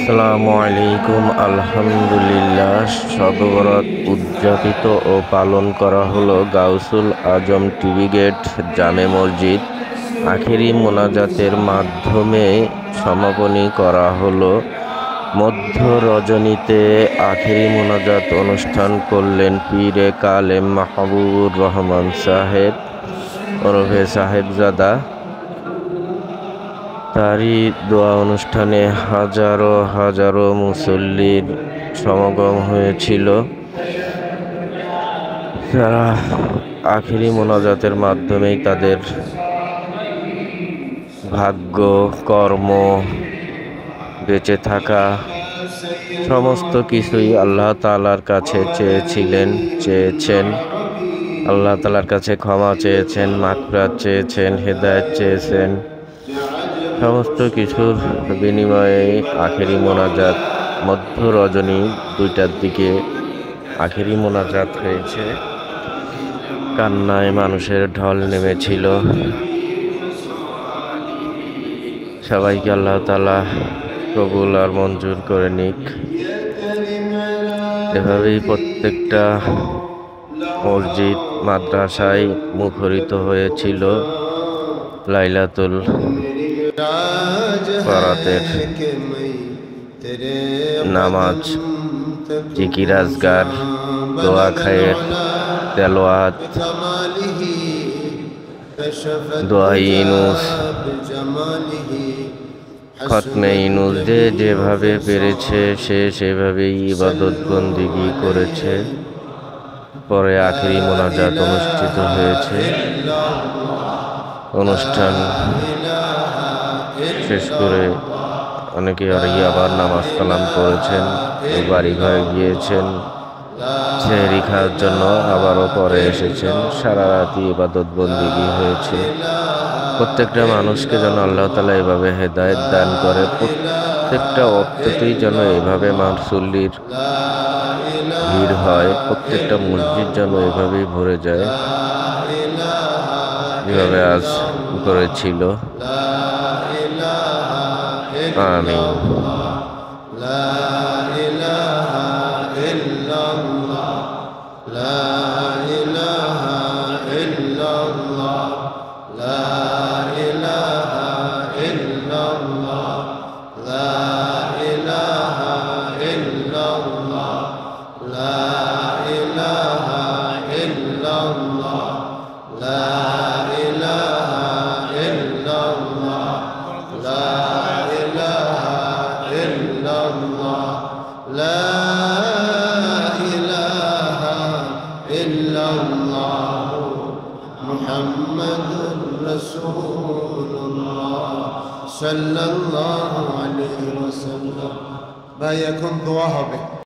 আসসালামু আলাইকুম। আলহামদুলিল্লাহ, শবে বরাত উদযাপিত ও পালন করা হলো গাউসুল আজম টিভি গেট জামে মসজিদ। আখেরি মোনাজাতের মাধ্যমে সমাপনী করা হলো। মধ্য রজনীতে আখেরি মোনাজাত অনুষ্ঠান করলেন পীরে কালেম মাহবুবুর রহমান সাহেব ওরফে সাহেবজাদা। তারই দোয়া অনুষ্ঠানে হাজারো হাজারো মুসল্লির সমাগম হয়েছিল। তারা আখেরি মোনাজাতের মাধ্যমেই তাদের ভাগ্য, কর্ম, বেঁচে থাকা সমস্ত কিছুই আল্লাহ তাআলার কাছে চেয়েছেন। আল্লাহ তাআলার কাছে ক্ষমা চেয়েছেন, মাগফিরাত চেয়েছেন, হেদায়েত চেয়েছেন। সমস্ত কিছুর বিনিময়ে আখেরি মোনাজাত মধ্য রজনী 2টার দিকে আখেরি মোনাজাত হয়েছে। কান্নায় মানুষের ঢল নেমেছিল। সবাইকে আল্লাহ তাআলা কবুল আর মঞ্জুর করে নিক। এভাবেই প্রত্যেকটা মসজিদ, মাদ্রাসায় মুখরিত হয়েছিল লাইলাতুল বরাতের নামাজ, জিকির, আজগার, দোয়া, খায়ের, তেলাওয়াত, দোয়া ইউনুস, খতমে ইউনুস। যেভাবে পেরেছে সে সেভাবেই ইবাদত বন্দেগী করেছে। পরে আখেরি মোনাজাত অনুষ্ঠিত হয়েছে। অনুষ্ঠান শেষ করে অনেকে আবার নামাজ কালাম করেছেন, বাড়ি ঘরে গিয়েছেন, সেহরি খাওয়ার জন্য আবারও পরে এসেছেন। সারা রাতি ইবাদত বন্দেগী হয়েছে। প্রত্যেকটা মানুষকে যেন আল্লাহ তাআলা এভাবে হেদায়েত দান করে, প্রত্যেকটা ওয়াক্তেই যেন এভাবে মুসল্লির ভিড় হয়, প্রত্যেকটা মসজিদ যেন এভাবেই ভরে যায় যেভাবে আজ করেছিল। আমিন। মুহাম্মাদুর রাসূলুল্লাহ সাল্লাল্লাহু আলাইহি ওয়াসাল্লাম। ভাই এখন দোয়া হবে।